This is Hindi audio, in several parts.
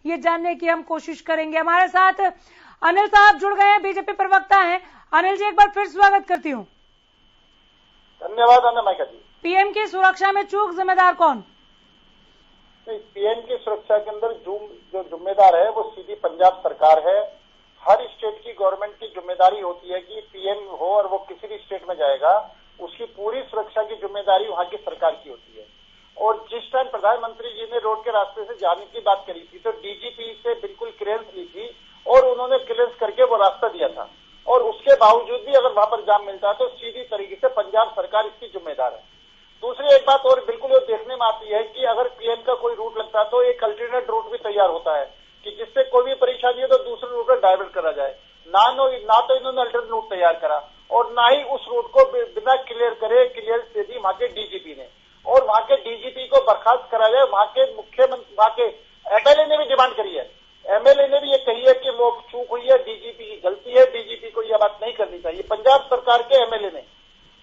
ये जानने की हम कोशिश करेंगे। हमारे साथ अनिल साहब जुड़ गए हैं, बीजेपी प्रवक्ता हैं। अनिल जी, एक बार फिर स्वागत करती हूँ। धन्यवाद अनमाइका जी। पीएम की सुरक्षा में चूक जिम्मेदार कौन? पीएम की सुरक्षा के अंदर जो जिम्मेदार है वो सीधी पंजाब सरकार है। हर स्टेट की गवर्नमेंट की जिम्मेदारी होती है कि पीएम हो और वो किसी भी स्टेट में जाएगा, उसकी पूरी सुरक्षा की जिम्मेदारी वहां की सरकार की होती है। और जिस टाइम प्रधानमंत्री जी ने रोड के रास्ते से जाने की बात करी थी तो डीजीपी से बिल्कुल क्लियरेंस ली थी और उन्होंने क्लियरेंस करके वो रास्ता दिया था, और उसके बावजूद भी अगर वहां पर जाम मिलता है तो सीधी तरीके से पंजाब सरकार इसकी जिम्मेदार है। दूसरी एक बात और बिल्कुल वो देखने में आती है कि अगर पीएम का कोई रूट लगता है तो एक अल्टरनेट रूट भी तैयार होता है कि जिससे कोई भी परेशानी हो तो दूसरे रूट पर डाइवर्ट करा जाए। ना तो इन्होंने अल्टरनेट रूट तैयार करा और ना ही उस रूट को बिना क्लियरेंस दे दी वहां के डीजीपी ने, और वहां के डीजीपी को बर्खास्त करा जाए। वहां के मुख्यमंत्री, वहां के एमएलए ने भी डिमांड करी है, एमएलए ने भी ये कही है कि वो चूक हुई है, डीजीपी की गलती है, डीजीपी को यह बात नहीं करनी चाहिए। पंजाब सरकार के एमएलए ने,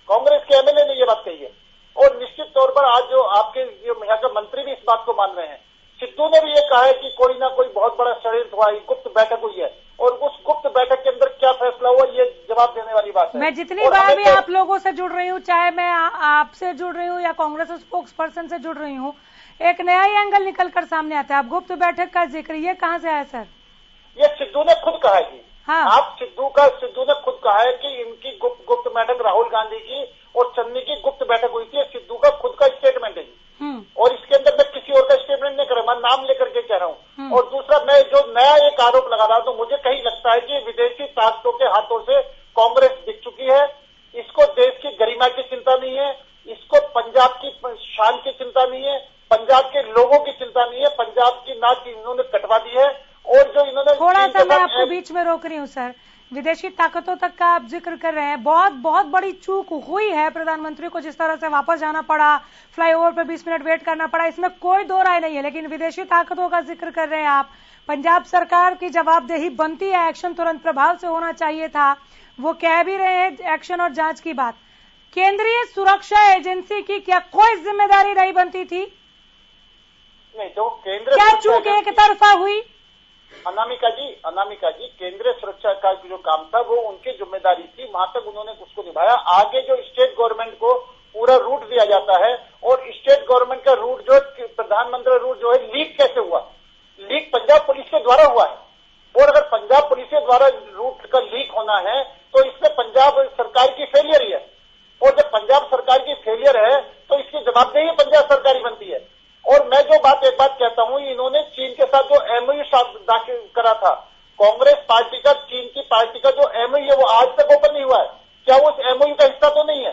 कांग्रेस के एमएलए ने यह बात कही है। और निश्चित तौर पर आज जो आपके जो यहाँ के मंत्री भी इस बात को मान रहे हैं। सिद्धू ने भी ये कहा है कि कोई ना कोई बहुत बड़ा षड्यंत्र हुआ, गुप्त बैठक हुई है, और उस गुप्त बैठक के अंदर क्या फैसला हुआ ये जवाब देने वाली बात है। मैं जितनी बार भी आप लोगों से जुड़ रही हूँ, चाहे मैं आपसे जुड़ रही हूँ या कांग्रेस स्पोक्स पर्सन से जुड़ रही हूँ, एक नया ही एंगल निकल कर सामने आता है। आप गुप्त बैठक का जिक्र ये कहाँ से आया सर? ये सिद्धू ने खुद कहा है जी। हाँ, आप सिद्धू ने खुद कहा है कि इनकी गुप्त बैठक राहुल गांधी की और चन्नी की गुप्त बैठक हुई थी। सिद्धू का खुद का स्टेटमेंट है जी। और इसके अंदर मैं किसी और का स्टेटमेंट नहीं कर रहा, मैं नाम लेकर के कह रहा हूँ। और दूसरा, मैं जो नया एक आरोप लगा रहा हूं तो मुझे कहीं लगता है कि विदेशी ताकतों के हाथों से कांग्रेस बिक चुकी है। इसको देश की गरिमा की चिंता नहीं है, इसको पंजाब की शान की चिंता नहीं है, पंजाब के लोगों की चिंता नहीं है। पंजाब की नाक इन्होंने कटवा दी है। और जो इन्होंने थोड़ा सा मैं आपको बीच में रोक रही हूँ सर, विदेशी ताकतों तक का आप जिक्र कर रहे हैं। बहुत बड़ी चूक हुई है प्रधानमंत्री को, जिस तरह से वापस जाना पड़ा, फ्लाईओवर पे 20 मिनट वेट करना पड़ा, इसमें कोई दो राय नहीं है। लेकिन विदेशी ताकतों का जिक्र कर रहे हैं आप। पंजाब सरकार की जवाबदेही बनती है, एक्शन तुरंत प्रभाव से होना चाहिए था। वो कह भी रहे हैं एक्शन और जांच की बात। केंद्रीय सुरक्षा एजेंसी की क्या कोई जिम्मेदारी नहीं बनती थी? नहीं, जो केंद्र क्या चूक एक तरफा हुई? अनामिका जी, केंद्रीय सुरक्षा का जो काम था वो उनकी जिम्मेदारी थी, वहां तक उन्होंने उसको निभाया। आगे जो स्टेट गवर्नमेंट को पूरा रूट दिया जाता है, और स्टेट गवर्नमेंट का रूट जो प्रधानमंत्री रूट जो है लीक कैसे हुआ? लीक पंजाब पुलिस के द्वारा हुआ है। और अगर पंजाब पुलिस के द्वारा रूट का लीक होना है तो इसमें पंजाब सरकार की फेलियर ही है। और जब पंजाब सरकार की फेलियर है तो इसकी जवाबदेही पंजाब सरकार ही बनती है। और मैं जो एक बात कहता हूं, इन्होंने चीन के साथ जो एमओयू दाखिल करा था, कांग्रेस पार्टी का चीन की पार्टी का जो एमओयू है वो आज तक ओपन नहीं हुआ है। क्या वो उस एमओयू का हिस्सा तो नहीं है?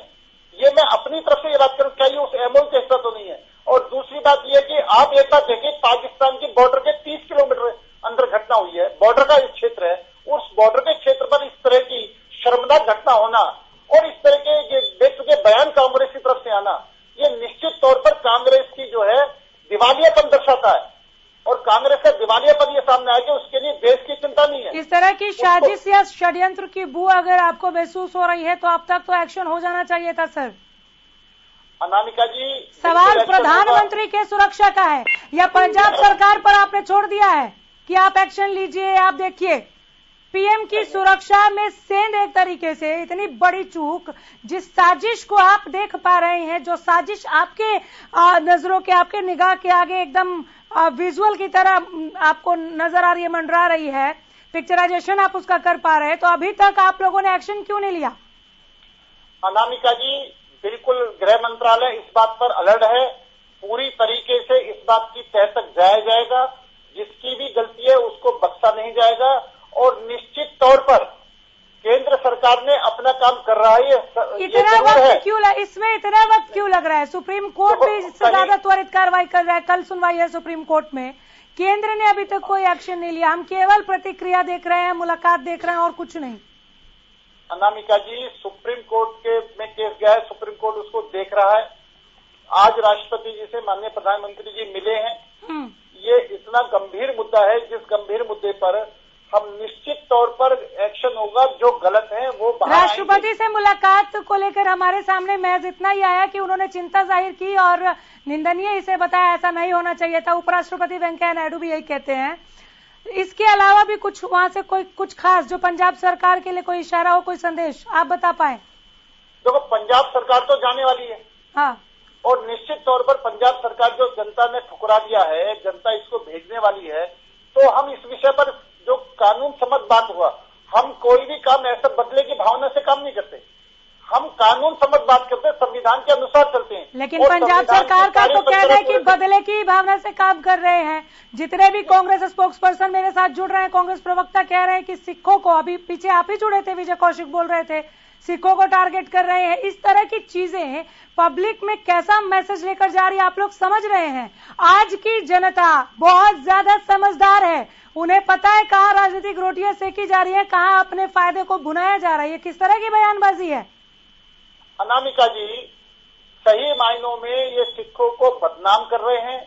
ये मैं अपनी तरफ से ये बात करूं, क्या ये उस एमओयू का हिस्सा तो नहीं है? और दूसरी बात ये कि आप एक बात देखिए, पाकिस्तान की बॉर्डर के 30 किलोमीटर अंदर घटना हुई है, बॉर्डर का क्षेत्र है, उस बॉर्डर के क्षेत्र पर इस तरह की शर्मनाक घटना होना और इस तरह के बेचुके बयान कांग्रेस की तरफ से आना, ये निश्चित तौर पर कांग्रेस की जो है दिवालियापन दर्शाता है। और कांग्रेस का दिवालियापन ये सामने आया कि उसके लिए देश की चिंता नहीं है। इस तरह की साजिश या षड्यंत्र की बू अगर आपको महसूस हो रही है तो अब तक तो एक्शन हो जाना चाहिए था सर। अनामिका जी, सवाल प्रधानमंत्री के सुरक्षा का है या पंजाब सरकार पर आपने छोड़ दिया है कि आप एक्शन लीजिए? आप देखिए, पीएम की सुरक्षा में सेंध एक तरीके से इतनी बड़ी चूक, जिस साजिश को आप देख पा रहे हैं, जो साजिश आपके नजरों के, आपके निगाह के आगे एकदम विजुअल की तरह आपको नजर आ रही है, मंडरा रही है, पिक्चराइजेशन आप उसका कर पा रहे हैं, तो अभी तक आप लोगों ने एक्शन क्यों नहीं लिया? अनामिका जी, बिल्कुल गृह मंत्रालय इस बात पर अलर्ट है, पूरी तरीके से इस बात की तह तक जाया जाएगा, जिसकी भी गलती है उसको बख्शा नहीं जाएगा। और निश्चित तौर पर केंद्र सरकार ने अपना काम कर रहा है। इतना वक्त क्यों इसमें इतना वक्त क्यों लग रहा है? सुप्रीम कोर्ट भी इससे ज्यादा त्वरित कार्रवाई कर रहा है। कल सुनवाई है सुप्रीम कोर्ट में, केंद्र ने अभी तक कोई एक्शन नहीं लिया। हम केवल प्रतिक्रिया देख रहे हैं, मुलाकात देख रहे हैं और कुछ नहीं। अनामिका जी, सुप्रीम कोर्ट में केस गया है, सुप्रीम कोर्ट उसको देख रहा है। आज राष्ट्रपति जी से माननीय प्रधानमंत्री जी मिले हैं। ये इतना गंभीर मुद्दा है, जिस गंभीर मुद्दे पर हम निश्चित तौर पर एक्शन होगा, जो गलत है वो बाहर राष्ट्रपति से मुलाकात को लेकर हमारे सामने महज इतना ही आया कि उन्होंने चिंता जाहिर की और निंदनीय इसे बताया, ऐसा नहीं होना चाहिए था। उपराष्ट्रपति वेंकैया नायडू भी यही कहते हैं। इसके अलावा भी कुछ वहां से कोई कुछ खास जो पंजाब सरकार के लिए कोई इशारा हो, कोई संदेश आप बता पाए? देखो, पंजाब सरकार तो जाने वाली है। हाँ, और निश्चित तौर पर पंजाब सरकार जो जनता ने ठुकरा दिया है, जनता इसको भेजने वाली है। तो हम इस विषय पर जो कानून सम्मत बात हुआ, हम कोई भी काम ऐसा बदले की भावना से काम नहीं करते, हम कानून सम्मत बात करते हैं, संविधान के अनुसार चलते हैं। लेकिन पंजाब सरकार का तो कहना है कि बदले की भावना से काम कर रहे हैं। जितने भी कांग्रेस स्पोक्स पर्सन मेरे साथ जुड़ रहे हैं, कांग्रेस प्रवक्ता कह रहे हैं कि सिखों को, अभी पीछे आप ही जुड़े थे, विजय कौशिक बोल रहे थे, सिखों को टारगेट कर रहे हैं। इस तरह की चीजें पब्लिक में कैसा मैसेज लेकर जा रही है, आप लोग समझ रहे हैं? आज की जनता बहुत ज्यादा समझदार है, उन्हें पता है कहाँ राजनीतिक रोटियां सेकी जा रही है, कहाँ अपने फायदे को भुनाया जा रहा है। ये किस तरह की बयानबाजी है? अनामिका जी, सही मायनों में ये सिखों को बदनाम कर रहे हैं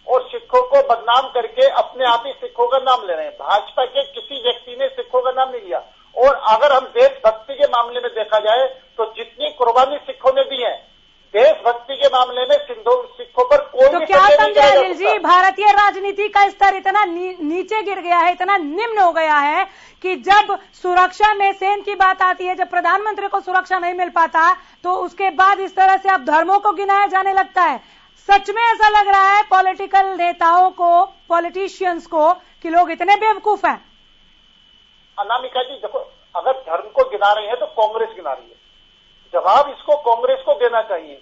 और सिखों को बदनाम करके अपने आप ही सिखों का नाम ले रहे हैं। भाजपा के किसी व्यक्ति ने सिखों का नाम नहीं लिया। और अगर हम देशभक्ति के मामले में देखा जाए तो जितनी कुर्बानी सिखों ने दी है, देशभक्ति के मामले में सिखों पर कोई तो क्या समझा अनिल जी, भारतीय राजनीति का स्तर इतना नीचे गिर गया है, इतना निम्न हो गया है कि जब सुरक्षा में सेन की बात आती है, जब प्रधानमंत्री को सुरक्षा नहीं मिल पाता, तो उसके बाद इस तरह से अब धर्मों को गिनाया जाने लगता है। सच में ऐसा लग रहा है पॉलिटिकल नेताओं को, पॉलिटिशियंस को, कि लोग इतने बेवकूफ हैं? अनामिका जी देखो, अगर धर्म को गिना रही है तो कांग्रेस गिना रही है। जवाब इसको कांग्रेस को देना चाहिए।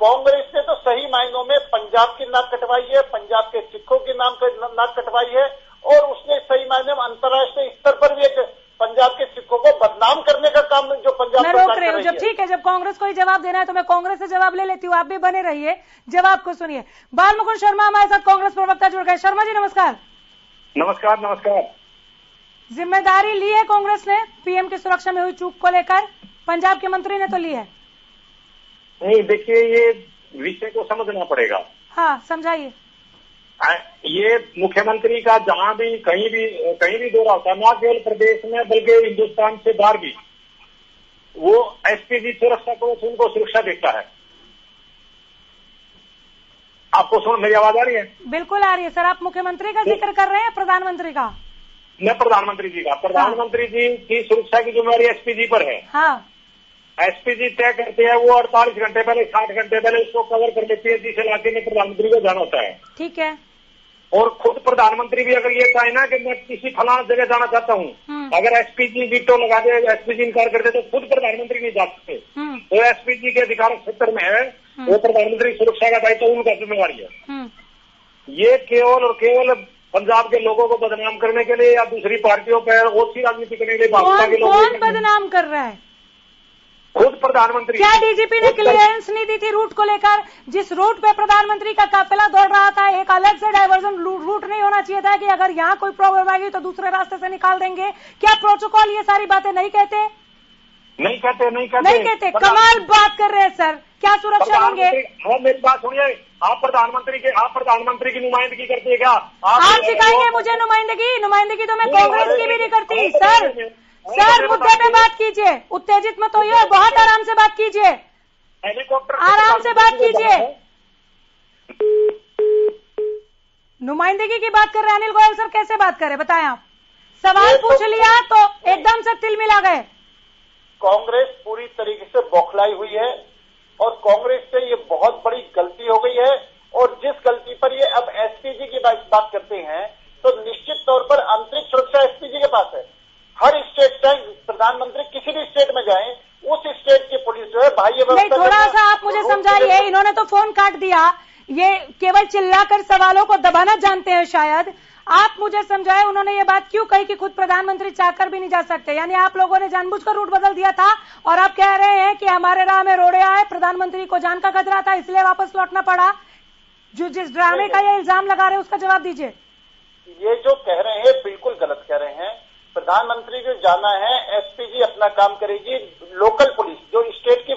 कांग्रेस ने तो सही मायनों में पंजाब की नाक कटवाई है, पंजाब के सिखों की नाक कटवाई है, और उसने सही मायने में अंतर्राष्ट्रीय स्तर पर भी एक पंजाब के सिखों को बदनाम करने का काम जो पंजाब मैं रोक रही हूँ। जब ठीक है, जब कांग्रेस को ही जवाब देना है तो मैं कांग्रेस से जवाब ले लेती हूँ, आप भी बने रहिए, जवाब को सुनिए। बाल मुकुंद शर्मा हमारे साथ कांग्रेस प्रवक्ता जुड़ गए। शर्मा जी नमस्कार। नमस्कार। नमस्कार। जिम्मेदारी ली है कांग्रेस ने पीएम की सुरक्षा में हुई चूक को लेकर? पंजाब के मंत्री ने तो ली है। नहीं, देखिए, ये विषय को समझना पड़ेगा। हाँ, समझाइए। ये मुख्यमंत्री का जहां भी कहीं भी दौरा होता है, न केवल प्रदेश में बल्कि हिंदुस्तान से बाहर भी, वो एसपीजी सुरक्षा को उनको सुरक्षा देता है। आपको मेरी आवाज आ रही है? बिल्कुल आ रही है सर। आप मुख्यमंत्री का जिक्र कर रहे हैं, प्रधानमंत्री का? मैं प्रधानमंत्री जी का। प्रधानमंत्री जी की सुरक्षा की जिम्मेदारी एसपीजी पर है। हाँ, एसपीजी तय करते हैं, वो 48 घंटे पहले, 60 घंटे पहले उसको कवर कर लेती है जिस इलाके में प्रधानमंत्री को जाना होता है। ठीक है। और खुद प्रधानमंत्री भी अगर ये चाहे ना कि मैं किसी फलाना जगह जाना चाहता हूँ, अगर एसपीजी वीटो लगा दे, एसपीजी इनकार कर दे, तो खुद प्रधानमंत्री नहीं जा सकते। तो एसपीजी के अधिकार क्षेत्र में है, वो प्रधानमंत्री सुरक्षा का दायित्व उनका जिम्मेवारी है। ये केवल और केवल पंजाब के लोगों को बदनाम करने के लिए या दूसरी पार्टियों पर ओछी राजनीति करने के लिए भाजपा के लोग। कौन बदनाम कर रहा है? खुद प्रधानमंत्री। क्या डीजीपी ने क्लियरेंस नहीं दी थी रूट को लेकर? जिस रूट पे प्रधानमंत्री का काफिला दौड़ रहा था, एक अलग से डाइवर्जन रूट नहीं होना चाहिए था कि अगर यहाँ कोई प्रॉब्लम आएगी तो दूसरे रास्ते से निकाल देंगे? क्या प्रोटोकॉल ये सारी बातें नहीं कहते? नहीं कहते। कमाल बात कर रहे हैं सर। क्या सुरक्षा देंगे? हाँ, मेरी बात सुनिए। आप प्रधानमंत्री की नुमाइंदगी करते हैं क्या? आप सिखाएंगे मुझे नुमाइंदगी तो मैं कांग्रेस की भी नहीं करती। सर मुद्दे पे बात कीजिए, उत्तेजित मत होइए, बहुत आराम से बात कीजिए, आराम से बात कीजिए। नुमाइंदगी की बात कर रहे हैं अनिल गोयल सर, कैसे बात करें बताएं आप? सवाल पूछ लिया तो एकदम से तिल मिला गए। कांग्रेस पूरी तरीके से बौखलाई हुई है और कांग्रेस से ये बहुत बड़ी गलती हो गई है। और जिस गलती पर ये अब एसपीजी की बात करते हैं, तो निश्चित तौर पर आंतरिक सुरक्षा एसपीजी के पास है। हर स्टेट चाहे प्रधानमंत्री किसी भी स्टेट में जाए, उस स्टेट की पुलिस जो है बाह्य व्यवस्था। थोड़ा सा आप मुझे समझाइए, इन्होंने तो फोन काट दिया, ये केवल चिल्लाकर सवालों को दबाना जानते हैं शायद। आप मुझे समझाए उन्होंने ये बात क्यों कही कि खुद प्रधानमंत्री चाहकर भी नहीं जा सकते? यानी आप लोगों ने जानबूझकर रूट बदल दिया था और आप कह रहे हैं कि हमारे राह में रोड़े आए, प्रधानमंत्री को जान का खतरा था इसलिए वापस लौटना पड़ा। जो जिस ड्रामे का ये इल्जाम लगा रहे हैं उसका जवाब दीजिए। ये जो कह रहे हैं बिल्कुल गलत कह रहे हैं। प्रधानमंत्री को जाना है, एसपीजी अपना काम करेगी, लोकल पुलिस जो स्टेट की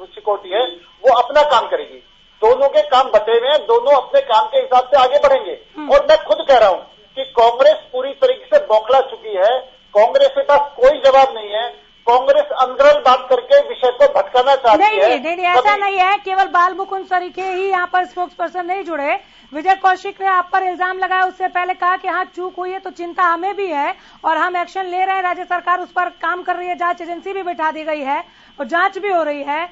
सिक्योरिटी है वो अपना काम करेगी। दोनों के काम बटे हुए हैं, दोनों अपने काम के हिसाब से आगे बढ़ेंगे। और मैं खुद कह रहा हूं कि कांग्रेस पूरी तरीके से बौखला चुकी है। कांग्रेस के पास कोई जवाब नहीं है। कांग्रेस अंदरल बात करके विषय को भटकाना चाहती है। नहीं, ऐसा नहीं है। केवल बाल मुकुंद सरीखे ही यहाँ पर स्पोक्स पर्सन नहीं जुड़े। विजय कौशिक ने आप पर इल्जाम लगाया, उससे पहले कहा कि हाँ चूक हुई है तो चिंता हमें भी है और हम एक्शन ले रहे हैं। राज्य सरकार उस पर काम कर रही है, जांच एजेंसी भी बैठा दी गई है और जांच भी हो रही है।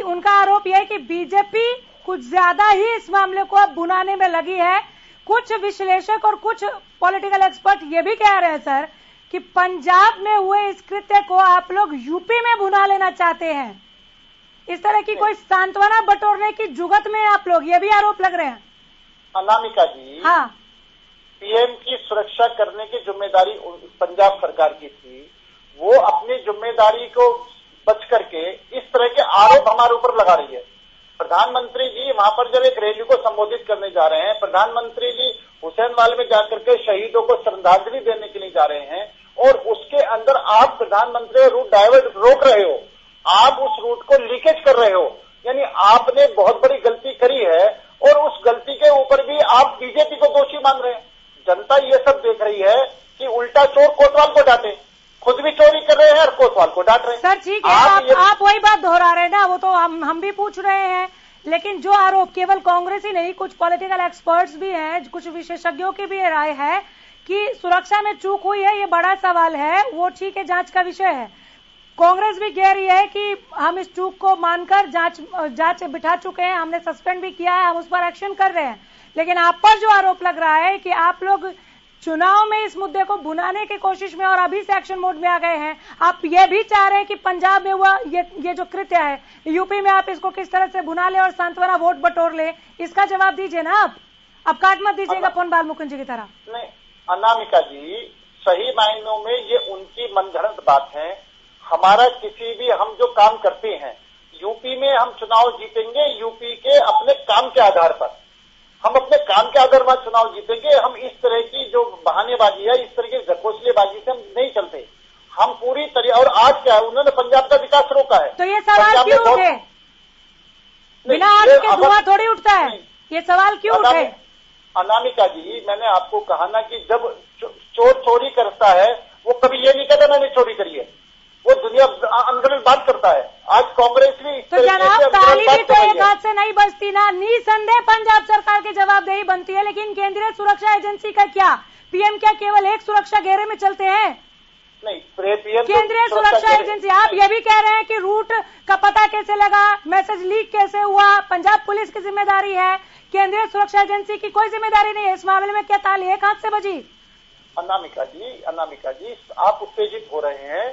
उनका आरोप यह है कि बीजेपी कुछ ज्यादा ही इस मामले को अब भुनाने में लगी है। कुछ विश्लेषक और कुछ पॉलिटिकल एक्सपर्ट ये भी कह रहे हैं सर कि पंजाब में हुए इस कृत्य को आप लोग यूपी में भुना लेना चाहते हैं। इस तरह की कोई सांत्वना बटोरने की जुगत में आप लोग, ये भी आरोप लग रहे हैं। अनामिका जी, हाँ, पीएम की सुरक्षा करने की जिम्मेदारी पंजाब सरकार की थी। वो अपनी जिम्मेदारी को बच करके इस तरह के आरोप हमारे ऊपर लगा रही है। प्रधानमंत्री जी वहां पर जब एक रैली को संबोधित करने जा रहे हैं, प्रधानमंत्री जी हुसैनवाल में जाकर के शहीदों को श्रद्धांजलि देने के लिए जा रहे हैं और उसके अंदर आप प्रधानमंत्री रूट डाइवर्ट रोक रहे हो, आप उस रूट को लीकेज कर रहे हो। यानी आपने बहुत बड़ी गलती करी है और उस गलती के ऊपर भी आप बीजेपी को दोषी मान रहे हैं। जनता ये सब देख रही है कि उल्टा चोर कोतवाल को डांटे, खुद भी चोरी कर रहे हैं और कोतवाल को डांट रहे हैं। सर ठीक है, आप वही बात दोहरा रहे हैं ना, वो तो हम भी पूछ रहे हैं। लेकिन जो आरोप केवल कांग्रेस ही नहीं, कुछ पॉलिटिकल एक्सपर्ट्स भी हैं, कुछ विशेषज्ञों की भी राय है कि सुरक्षा में चूक हुई है, ये बड़ा सवाल है। वो ठीक है, जांच का विषय है। कांग्रेस भी कह रही है कि हम इस चूक को मानकर जांच बिठा चुके हैं, हमने सस्पेंड भी किया है, हम उस पर एक्शन कर रहे हैं। लेकिन आप पर जो आरोप लग रहा है कि आप लोग चुनाव में इस मुद्दे को भुनाने की कोशिश में और अभी से एक्शन मोड में आ गए हैं। आप ये भी चाह रहे हैं कि पंजाब में हुआ ये जो कृत्य है, यूपी में आप इसको किस तरह से भुना ले और सांत्वना वोट बटोर ले, इसका जवाब दीजिए ना। आप काट मत दीजिएगा फोन बाल मुकुंद जी की तरह। नहीं अनामिका जी, सही मायनों में ये उनकी मनगढ़ंत बात है। हमारा किसी भी हम जो काम करते हैं, यूपी में हम चुनाव जीतेंगे यूपी के अपने काम के आधार पर, हम अपने काम के आधार पर चुनाव जीतेंगे। हम इस तरह की जो बहानेबाजी है, इस तरह की घकोसलेबाजी से हम नहीं चलते। हम पूरी तरह, और आज क्या है, उन्होंने पंजाब का विकास रोका है। तो ये सवाल क्यों उठे? बिना आग के धुआं थोड़ी उठता है, ये सवाल क्यों उठे? अनामिका जी, मैंने आपको कहा ना कि जब चोर चोरी करता है वो कभी ये नहीं कहता मैंने चोरी करी है, वो दुनिया अंदर बात करता है। आज कांग्रेस भी तो जनाब ताली भी तो एक हाथ से नहीं बजती ना। निसंदेह पंजाब सरकार की जवाबदेही बनती है, लेकिन केंद्रीय सुरक्षा एजेंसी का क्या? पीएम क्या केवल एक सुरक्षा घेरे में चलते हैं? नहीं, पीएम केंद्रीय सुरक्षा एजेंसी, आप ये भी कह रहे हैं कि रूट का पता कैसे लगा, मैसेज लीक कैसे हुआ, पंजाब पुलिस की जिम्मेदारी है, केंद्रीय सुरक्षा एजेंसी की कोई जिम्मेदारी नहीं है। इस मामले में क्या ताली एक हाथ से बजी? अनामिका जी, आप उत्तेजित हो रहे हैं।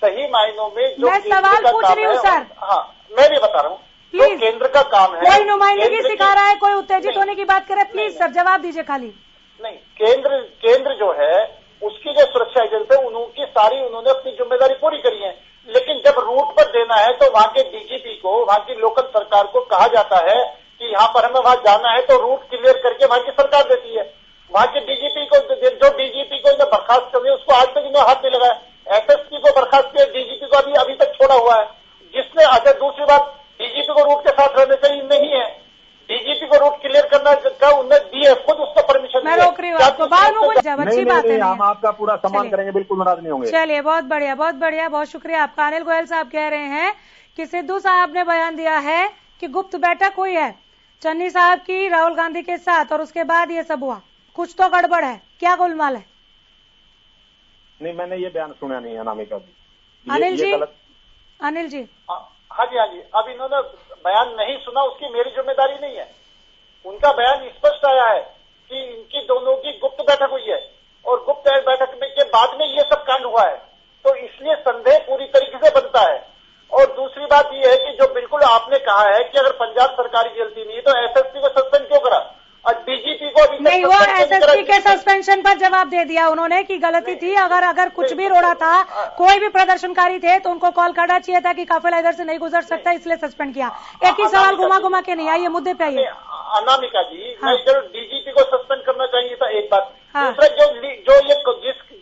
सही मायनों में जो मैं सवाल पूछ रही हूँ सर। हाँ, मैं भी बता रहा हूँ, जो केंद्र का काम है। कोई नुमाइंदगी सिखा रहा है, कोई उत्तेजित होने की बात करे, प्लीज सर जवाब दीजिए खाली। नहीं, केंद्र जो है उसकी जो सुरक्षा एजेंसी, उन्होंने अपनी जिम्मेदारी पूरी करी है। लेकिन जब रूट पर देना है तो वहाँ के डीजीपी को, वहाँ की लोकल सरकार को कहा जाता है कि यहाँ पर हमें वहाँ जाना है, तो रूट क्लियर करके वहाँ की सरकार देती है। वहाँ के डीजीपी को, जो डीजीपी को इन्हें बर्खास्त करनी है, उसको आज तक इन्हें हाथ नहीं लगाया। एसएसपी को बर्खास्त किया, डीजीपी को अभी तक छोड़ा हुआ है। जिसने, अच्छा दूसरी बात, डीजीपी को रूट के साथ रहने चाहिए नहीं है, डीजीपी को रूट क्लियर करना का उन्हें दी है, खुद उसका परमिशन। मैं रोक रही हूँ आपको, अच्छी बात है, हम आपका पूरा सम्मान करेंगे, बिल्कुल नाराज नहीं होंगे। चलिए, बहुत बढ़िया, बहुत शुक्रिया आपका। अनिल गोयल साहब कह रहे हैं कि सिद्धू साहब ने बयान दिया है कि गुप्त बैठक हुई है चन्नी साहब की राहुल गांधी के साथ और उसके बाद ये सब हुआ। कुछ तो गड़बड़ है, क्या गोलमाल है? नहीं, मैंने ये बयान सुना नहीं है अनामिका जी। अनिल जी, हाँ जी, अब इन्होंने बयान नहीं सुना, उसकी मेरी जिम्मेदारी नहीं है। उनका बयान स्पष्ट आया है कि इनकी दोनों की गुप्त बैठक हुई है और गुप्त बैठक में के बाद में ये सब कांड हुआ है, तो इसलिए संदेह पूरी तरीके से बनता है। और दूसरी बात ये है कि जो बिल्कुल आपने कहा है कि अगर पंजाब सरकार की गलती नहीं तो एसएसपी को सस्पेंड क्यों करा, और डीजीपी को अभी नहीं, वो एसएसपी के सस्पेंशन पर जवाब दे दिया उन्होंने कि गलती थी। अगर कुछ भी रोड़ा था, कोई भी प्रदर्शनकारी थे तो उनको कॉल करना चाहिए था कि काफिला इधर से नहीं गुजर सकता, इसलिए सस्पेंड किया। एक ही सवाल घुमा के नहीं आइए, मुद्दे पे आइए। अनामिका जी, मैं जरूर डीजीपी को सस्पेंड करना चाहिए था, एक बात। दूसरा, जो ये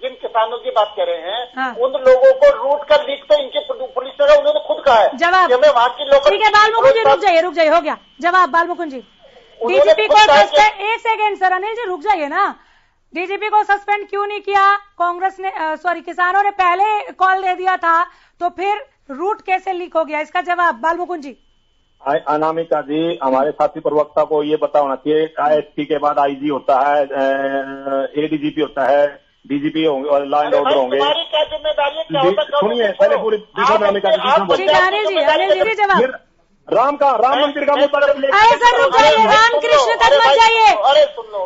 जिन किसानों की बात कर रहे हैं, उन लोगों को रूट का लीक तो इनके पुलिस ने, उन्होंने खुद कहा है। जवाब वहाँ की लोग, ठीक है बाल मुकुंद जी, रुक जाइए, हो गया जवाब। बाल मुकुंद जी, डीजीपी को एक सेकेंड सर, अनिल जी रुक जाइए ना। डीजीपी को सस्पेंड क्यों नहीं किया? कांग्रेस ने किसानों ने पहले कॉल दे दिया था, तो फिर रूट कैसे लीक हो गया? इसका जवाब बाल मुकुंद जी। अनामिका जी, हमारे साथी प्रवक्ता को ये पता होना चाहिए, आईएसपी के बाद आईजी होता है, एडीजीपी होता है, डीजीपी होंगे और लॉ एंड ऑर्डर होंगे। क्या जिम्मेदारी है? क्या होता है? सुनिए पहले पूरी देखो अनामिका जी, जवाब राम मंदिर का मुद्दा। अरे सर रुक जाइए, रामकृष्ण तक मत जाइए।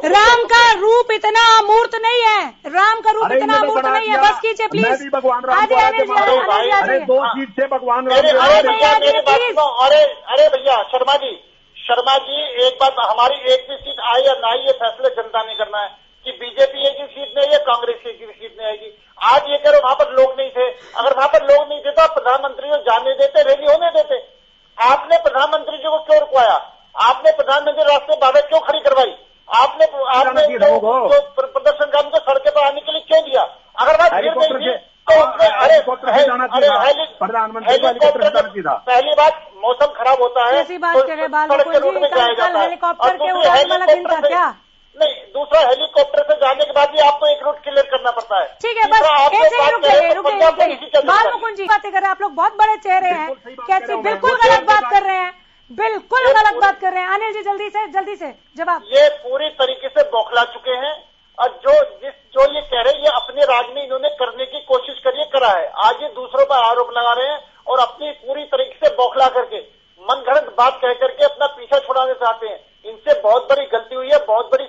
राम का रूप इतना अमूर्त नहीं है, राम का रूप इतना अमूर्त नहीं है, बस कीजिए प्लीज। भगवान राम अरे 2 सीट से भगवान अरे भैया शर्मा जी एक बात, हमारी एक भी सीट आई या ना आई ये फैसले जनता ने करना है कि बीजेपी एक ही सीट नहीं है, कांग्रेस की एक भी सीट नहीं आएगी। आज ये कह रहे वहां पर लोग नहीं थे, अगर वहां पर लोग नहीं थे तो प्रधानमंत्री को जाने देते, रैली होने देते। आपने प्रधानमंत्री जी को क्यों रुकवाया? आपने प्रधानमंत्री रास्ते बाधा क्यों खड़ी करवाई? आपने जो प्रदर्शनकारियों को सड़क पर आने के लिए क्यों दिया? अगर बात भीड़ नहीं थी तो पहली बात मौसम खराब होता है, सड़क के रोड में जाया जाता है। हेलीकॉप्टर के उड़ान वाला दिन था क्या? नहीं, दूसरा हेलीकॉप्टर से जाने के बाद भी आपको एक रूट क्लियर करना पड़ता है। ठीक है, बस बाल मुकुंद जी बातें कर रहे हैं, आप लोग बहुत बड़े चेहरे हैं, कैसी बिल्कुल गलत बात कर रहे हैं, बिल्कुल गलत बात कर रहे हैं। अनिल जी जल्दी से जवाब। ये पूरी तरीके से बौखला चुके हैं और जो ये कह रहे हैं ये अपने राज में इन्होंने करने की कोशिश करा है। आज ये दूसरों पर आरोप लगा रहे हैं और अपनी पूरी तरीके से बौखला करके मनगढ़ंत बात कह करके अपना पीछा छुड़ाना चाहते हैं। इनसे बहुत बड़ी गलती हुई है, बहुत बड़ी